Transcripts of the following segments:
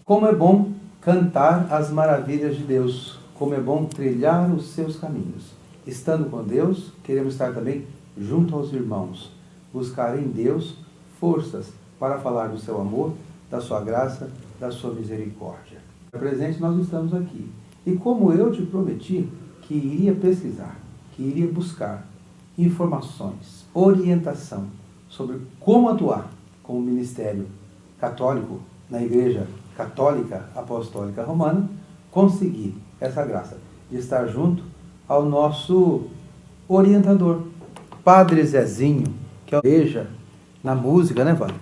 Como é bom cantar as maravilhas de Deus, como é bom trilhar os seus caminhos. Estando com Deus, queremos estar também junto aos irmãos, buscar em Deus forças para falar do seu amor, da sua graça, da sua misericórdia. Presente, nós estamos aqui. E como eu te prometi que iria pesquisar, que iria buscar informações, orientação sobre como atuar como ministério católico na Igreja Católica Apostólica Romana, consegui essa graça de estar junto ao nosso orientador, Padre Zezinho, que é a igreja na música, né, Padre?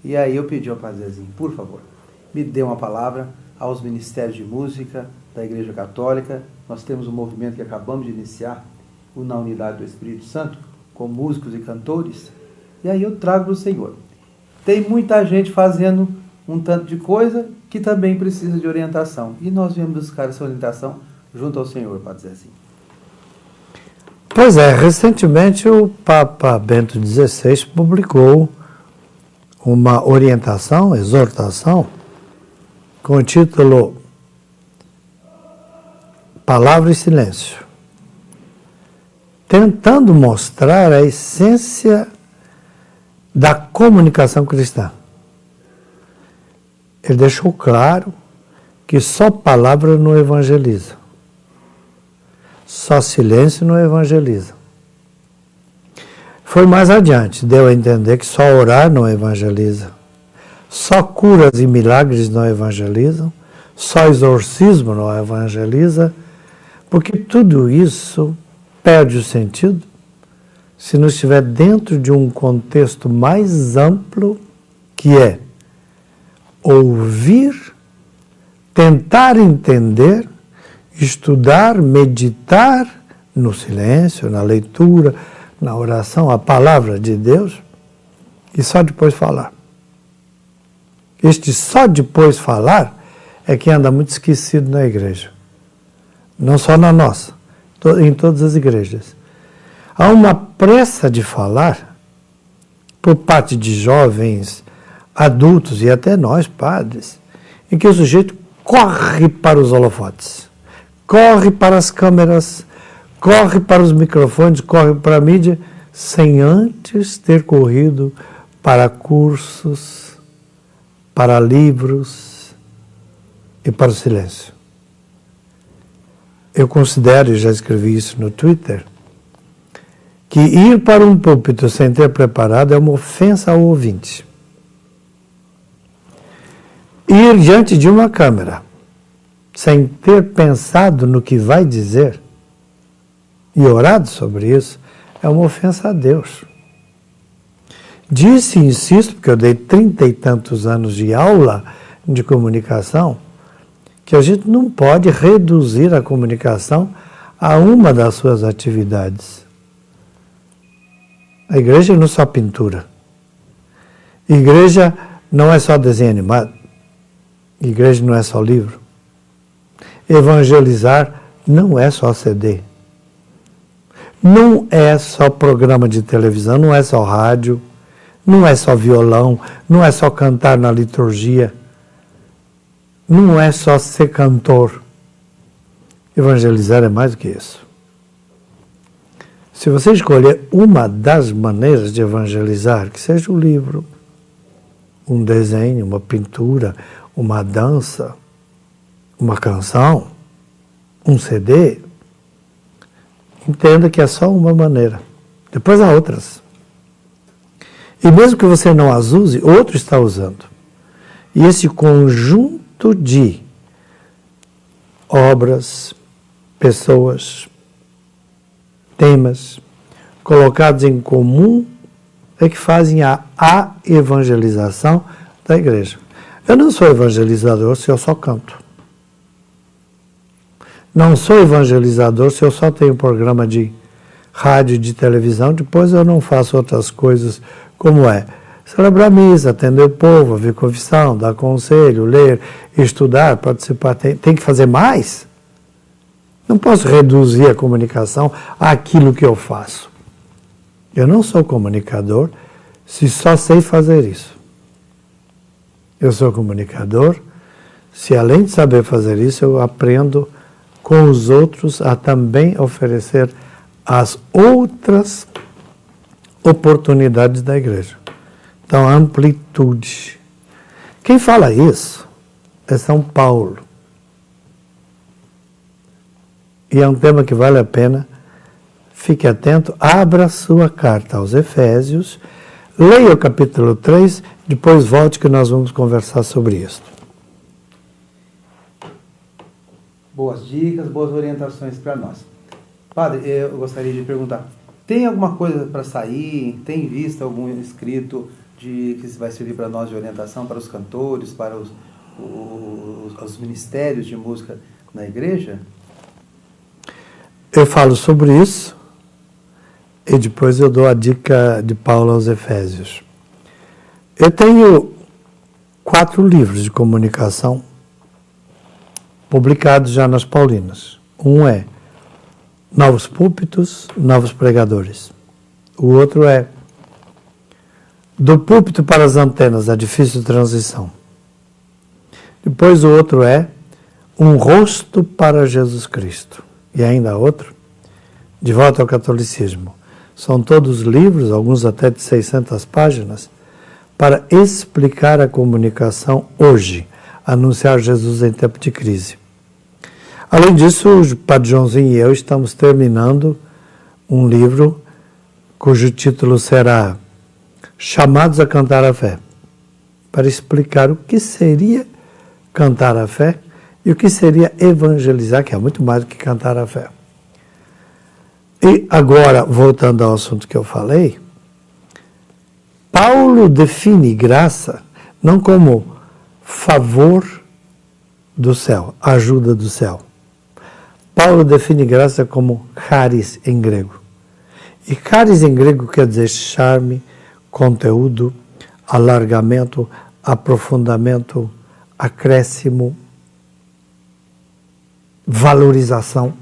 E aí eu pedi ao Padre Zezinho, por favor, me dê uma palavra aos ministérios de música da Igreja Católica. Nós temos um movimento que acabamos de iniciar, o Na Unidade do Espírito Santo, com músicos e cantores. E aí eu trago para o Senhor. Tem muita gente fazendo um tanto de coisa que também precisa de orientação. E nós viemos buscar essa orientação junto ao Senhor, Padre Zezinho. Pois é, recentemente o Papa Bento XVI publicou uma orientação, exortação, com o título Palavra e Silêncio, tentando mostrar a essência da comunicação cristã. Ele deixou claro que só palavra não evangeliza, só silêncio não evangeliza. Foi mais adiante, deu a entender que só orar não evangeliza, só curas e milagres não evangelizam, só exorcismo não evangeliza, porque tudo isso perde o sentido se não estiver dentro de um contexto mais amplo, que é ouvir, tentar entender, estudar, meditar no silêncio, na leitura, na oração, a palavra de Deus, e só depois falar. Este só depois falar é que anda muito esquecido na igreja. Não só na nossa, em todas as igrejas. Há uma pressa de falar por parte de jovens, adultos e até nós, padres, em que o sujeito corre para os holofotes, corre para as câmeras, corre para os microfones, corre para a mídia, sem antes ter corrido para cursos, para livros e para o silêncio. Eu considero, e já escrevi isso no Twitter, que ir para um púlpito sem ter preparado é uma ofensa ao ouvinte. Ir diante de uma câmera sem ter pensado no que vai dizer e orado sobre isso é uma ofensa a Deus. Disse e insisto, porque eu dei 30 e tantos anos de aula de comunicação, que a gente não pode reduzir a comunicação a uma das suas atividades. A igreja não é só pintura. A igreja não é só desenho animado. A igreja não é só livro. Evangelizar não é só CD. Não é só programa de televisão, não é só rádio, não é só violão, não é só cantar na liturgia. Não é só ser cantor. Evangelizar é mais do que isso. Se você escolher uma das maneiras de evangelizar, que seja um livro, um desenho, uma pintura, uma dança, uma canção, um CD, entenda que é só uma maneira. Depois há outras. E mesmo que você não as use, outro está usando. E esse conjunto de obras, pessoas, temas colocados em comum é que fazem a evangelização da igreja. Eu não sou evangelizador se eu só canto. Não sou evangelizador se eu só tenho programa de rádio e de televisão, depois eu não faço outras coisas como celebrar missa, atender o povo, ouvir confissão, dar conselho, ler, estudar, participar. Tem que fazer mais? Não posso reduzir a comunicação àquilo que eu faço. Eu não sou comunicador se só sei fazer isso. Eu sou comunicador se além de saber fazer isso, eu aprendo com os outros a também oferecer as outras oportunidades da igreja. Então, amplitude. Quem fala isso é São Paulo. E é um tema que vale a pena. Fique atento, abra sua carta aos Efésios, leia o capítulo 3, depois volte que nós vamos conversar sobre isso. Boas dicas, boas orientações para nós. Padre, eu gostaria de perguntar, tem alguma coisa para sair? Tem em vista algum escrito que vai servir para nós de orientação, para os cantores, para os ministérios de música na igreja? Eu falo sobre isso e depois eu dou a dica de Paulo aos Efésios. Eu tenho 4 livros de comunicação publicados já nas Paulinas. Um é Novos Púlpitos, Novos Pregadores. O outro é Do Púlpito para as Antenas, a Difícil Transição. Depois o outro é Um Rosto para Jesus Cristo. E ainda outro, De Volta ao Catolicismo. São todos livros, alguns até de 600 páginas, para explicar a comunicação hoje, anunciar Jesus em tempo de crise. Além disso, o Padre Joãozinho e eu estamos terminando um livro cujo título será Chamados a Cantar a Fé, para explicar o que seria cantar a fé e o que seria evangelizar, que é muito mais do que cantar a fé. E agora, voltando ao assunto que eu falei, Paulo define graça não como favor do céu, ajuda do céu. Paulo define graça como charis em grego. E charis em grego quer dizer charme, conteúdo, alargamento, aprofundamento, acréscimo, valorização.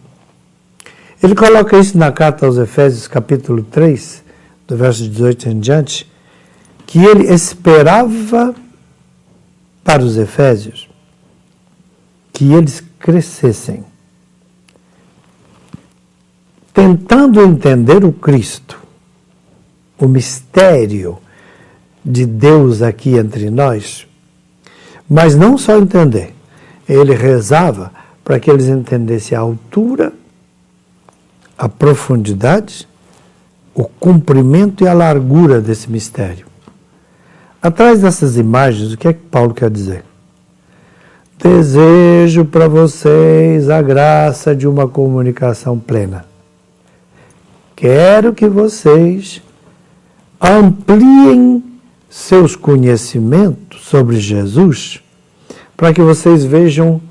Ele coloca isso na carta aos Efésios, capítulo 3, do verso 18 em diante, que ele esperava para os Efésios que eles crescessem, tentando entender o Cristo, o mistério de Deus aqui entre nós, mas não só entender, ele rezava para que eles entendessem a altura, a profundidade, o comprimento e a largura desse mistério. Atrás dessas imagens, o que é que Paulo quer dizer? Desejo para vocês a graça de uma comunicação plena. Quero que vocês ampliem seus conhecimentos sobre Jesus para que vocês vejam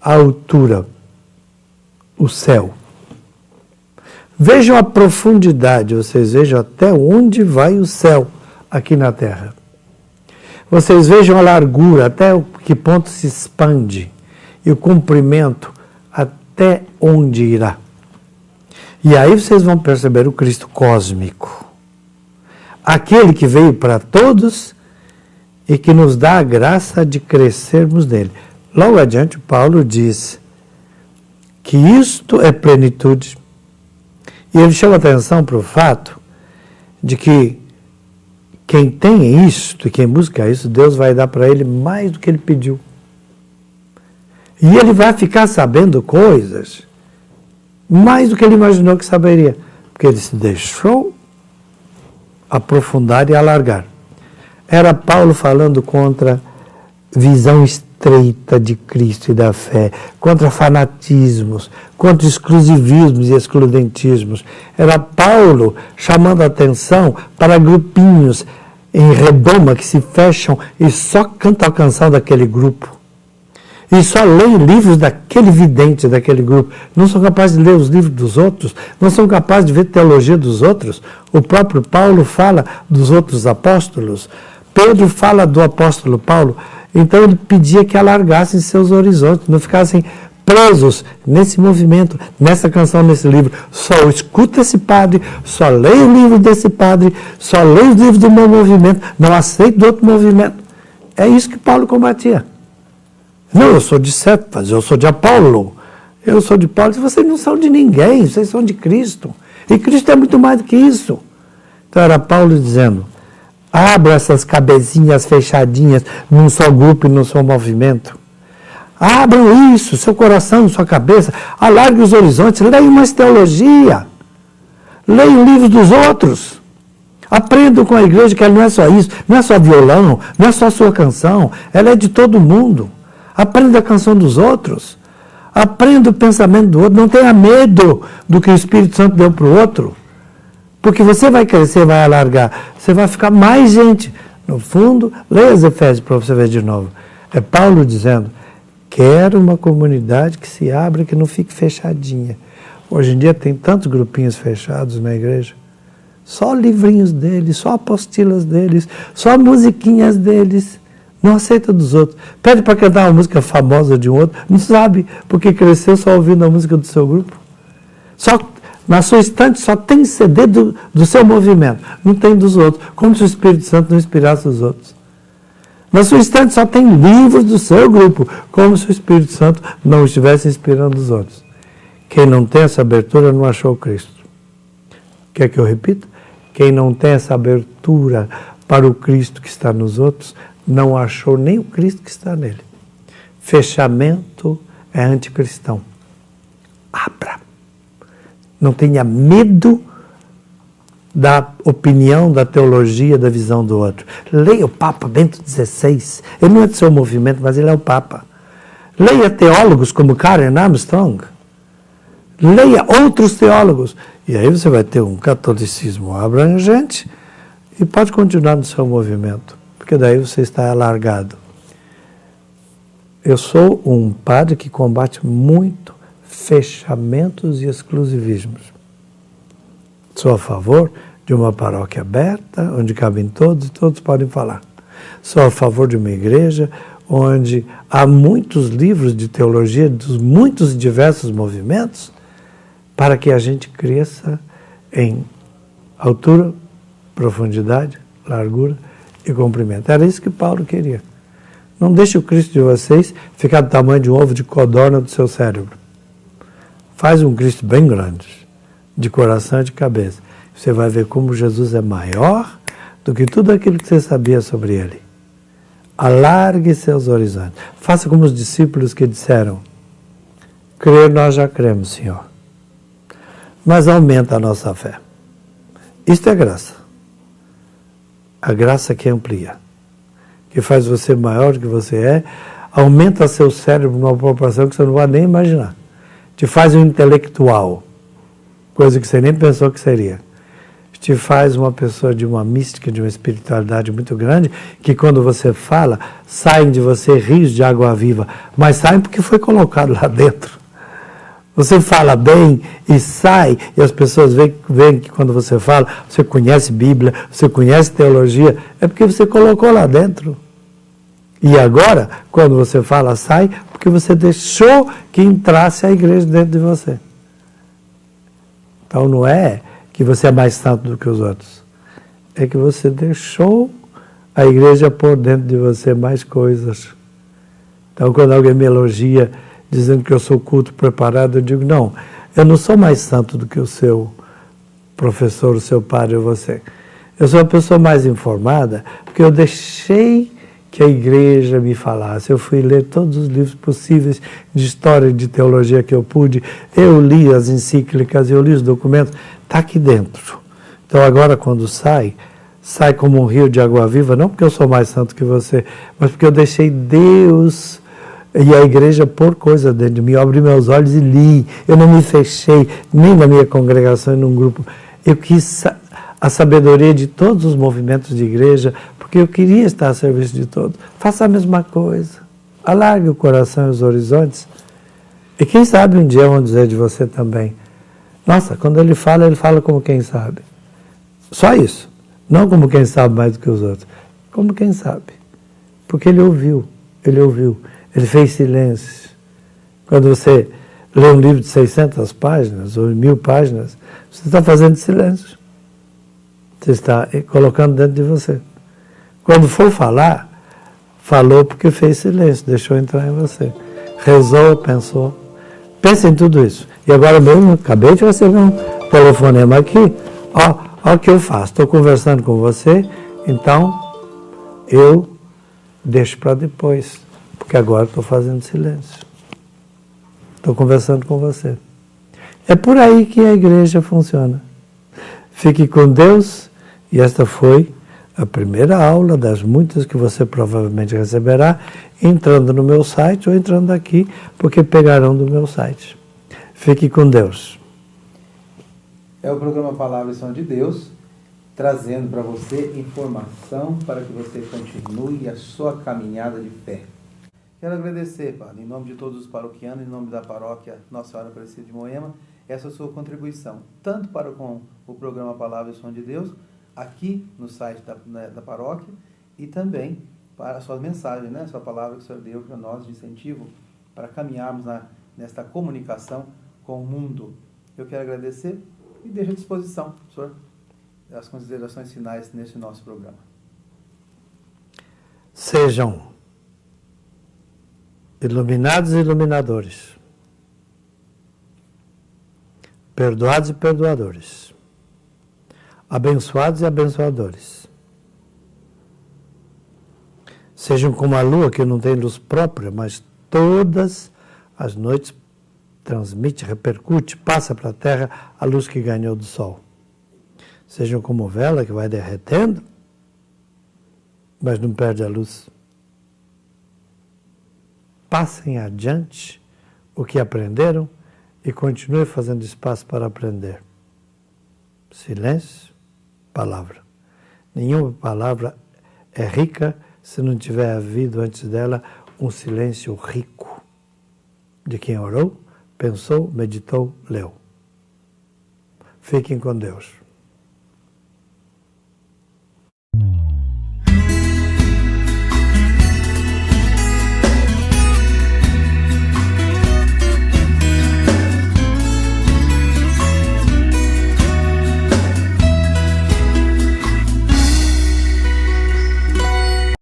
a altura, o céu. Vejam a profundidade, vocês vejam até onde vai o céu aqui na Terra. Vocês vejam a largura, até que ponto se expande, e o comprimento, até onde irá. E aí vocês vão perceber o Cristo cósmico, aquele que veio para todos e que nos dá a graça de crescermos nele. Logo adiante, Paulo diz que isto é plenitude. E ele chama atenção para o fato de que quem tem isto e quem busca isso, Deus vai dar para ele mais do que ele pediu. E ele vai ficar sabendo coisas mais do que ele imaginou que saberia, porque ele se deixou aprofundar e alargar. Era Paulo falando contra visão estreita de Cristo e da fé, contra fanatismos, contra exclusivismos e excludentismos. Era Paulo chamando a atenção para grupinhos em redoma que se fecham e só cantam a canção daquele grupo. E só leem livros daquele vidente, daquele grupo. Não são capazes de ler os livros dos outros, não são capazes de ver teologia dos outros. O próprio Paulo fala dos outros apóstolos. Pedro fala do apóstolo Paulo. Então ele pedia que alargassem seus horizontes, não ficassem presos nesse movimento, nessa canção, nesse livro. Só escuta esse padre, só leia o livro desse padre, só leia os livros do meu movimento, não aceito do outro movimento. É isso que Paulo combatia. Não, eu sou de Cefas, eu sou de Apolo, eu sou de Paulo. Vocês não são de ninguém, vocês são de Cristo. E Cristo é muito mais do que isso. Então era Paulo dizendo, abra essas cabecinhas fechadinhas num só grupo e num só movimento. Abram isso, seu coração, sua cabeça, alargue os horizontes, leiam mais teologia, leiam livros dos outros. Aprendam com a igreja que ela não é só isso, não é só violão, não é só sua canção, ela é de todo mundo. Aprenda a canção dos outros, aprenda o pensamento do outro, não tenha medo do que o Espírito Santo deu para o outro, porque você vai crescer, vai alargar, você vai ficar mais gente. No fundo, leia os Efésios para você ver de novo. É Paulo dizendo, quero uma comunidade que se abra, que não fique fechadinha. Hoje em dia tem tantos grupinhos fechados na igreja, só livrinhos deles, só apostilas deles, só musiquinhas deles, não aceita dos outros. Pede para cantar uma música famosa de um outro, não sabe, porque cresceu só ouvindo a música do seu grupo. Só na sua estante só tem CD do seu movimento, não tem dos outros, como se o Espírito Santo não inspirasse os outros. Na sua estante só tem livros do seu grupo, como se o Espírito Santo não estivesse inspirando os outros. Quem não tem essa abertura não achou Cristo. Quer que eu repita? Quem não tem essa abertura para o Cristo que está nos outros, não achou nem o Cristo que está nele. Fechamento é anticristão. Abra. Não tenha medo da opinião, da teologia, da visão do outro. Leia o Papa Bento XVI. Ele não é do seu movimento, mas ele é o Papa. Leia teólogos como Karen Armstrong. Leia outros teólogos. E aí você vai ter um catolicismo abrangente e pode continuar no seu movimento, porque daí você está alargado. Eu sou um padre que combate muito fechamentos e exclusivismos. Sou a favor de uma paróquia aberta, onde cabem todos e todos podem falar. Sou a favor de uma igreja onde há muitos livros de teologia dos muitos e diversos movimentos para que a gente cresça em altura, profundidade, largura e comprimento. Era isso que Paulo queria. Não deixe o Cristo de vocês ficar do tamanho de um ovo de codorna do seu cérebro. Faz um Cristo bem grande, de coração e de cabeça. Você vai ver como Jesus é maior do que tudo aquilo que você sabia sobre ele. Alargue seus horizontes. Faça como os discípulos que disseram, crer nós já cremos, Senhor. Mas aumenta a nossa fé. Isto é graça. A graça que amplia, que faz você maior do que você é, aumenta seu cérebro numa proporção que você não vai nem imaginar. Te faz um intelectual, coisa que você nem pensou que seria. Te faz uma pessoa de uma mística, de uma espiritualidade muito grande, que quando você fala, saem de você rios de água viva, mas saem porque foi colocado lá dentro. Você fala bem e sai, e as pessoas veem que quando você fala, você conhece Bíblia, você conhece teologia, é porque você colocou lá dentro. E agora, quando você fala, sai, porque você deixou que entrasse a igreja dentro de você. Então não é que você é mais santo do que os outros, é que você deixou a igreja pôr dentro de você mais coisas. Então quando alguém me elogia, dizendo que eu sou culto preparado, eu digo, não, eu não sou mais santo do que o seu professor, o seu padre ou você. Eu sou a pessoa mais informada, porque eu deixei que a igreja me falasse. Eu fui ler todos os livros possíveis de história e de teologia que eu pude, eu li as encíclicas, eu li os documentos, está aqui dentro. Então agora quando sai como um rio de água viva, não porque eu sou mais santo que você, mas porque eu deixei Deus e a igreja pôr coisa dentro de mim, eu abri meus olhos e li, eu não me fechei, nem na minha congregação, nem num grupo. Eu quis a sabedoria de todos os movimentos de igreja, porque eu queria estar a serviço de todos. Faça a mesma coisa, alargue o coração e os horizontes, e quem sabe um dia vão dizer de você também, nossa, quando ele fala como quem sabe. Só isso, não como quem sabe mais do que os outros, como quem sabe, porque ele ouviu. Ele fez silêncio. Quando você lê um livro de 600 páginas ou 1000 páginas, você está fazendo silêncio. Você está colocando dentro de você. Quando for falar, Falou porque fez silêncio, deixou entrar em você. Rezou, pensou. Pensa em tudo isso. E agora mesmo, acabei de receber um telefonema aqui. Ó o que eu faço. Estou conversando com você, então eu deixo para depois. Porque agora estou fazendo silêncio. Estou conversando com você. É por aí que a igreja funciona. Fique com Deus. E esta foi a primeira aula das muitas que você provavelmente receberá entrando no meu site ou entrando aqui, porque pegarão do meu site. Fique com Deus. É o programa Palavra e Som de Deus, trazendo para você informação para que você continue a sua caminhada de fé. Quero agradecer, Padre, em nome de todos os paroquianos, em nome da paróquia Nossa Senhora Aparecida de Moema, essa sua contribuição, tanto para com o programa Palavra e Som de Deus, aqui no site da paróquia, e também para a sua mensagem, né? Sua palavra que o Senhor deu para nós de incentivo para caminharmos nesta comunicação com o mundo. Eu quero agradecer e deixo à disposição, Senhor, as considerações finais nesse nosso programa. Sejam iluminados e iluminadores, perdoados e perdoadores, abençoados e abençoadores. Sejam como a lua, que não tem luz própria, mas todas as noites transmite, repercute, passa para a terra a luz que ganhou do sol. Sejam como vela, que vai derretendo, mas não perde a luz. Passem adiante o que aprenderam e continuem fazendo espaço para aprender. Silêncio, palavra. Nenhuma palavra é rica se não tiver havido antes dela um silêncio rico de quem orou, pensou, meditou, leu. Fiquem com Deus.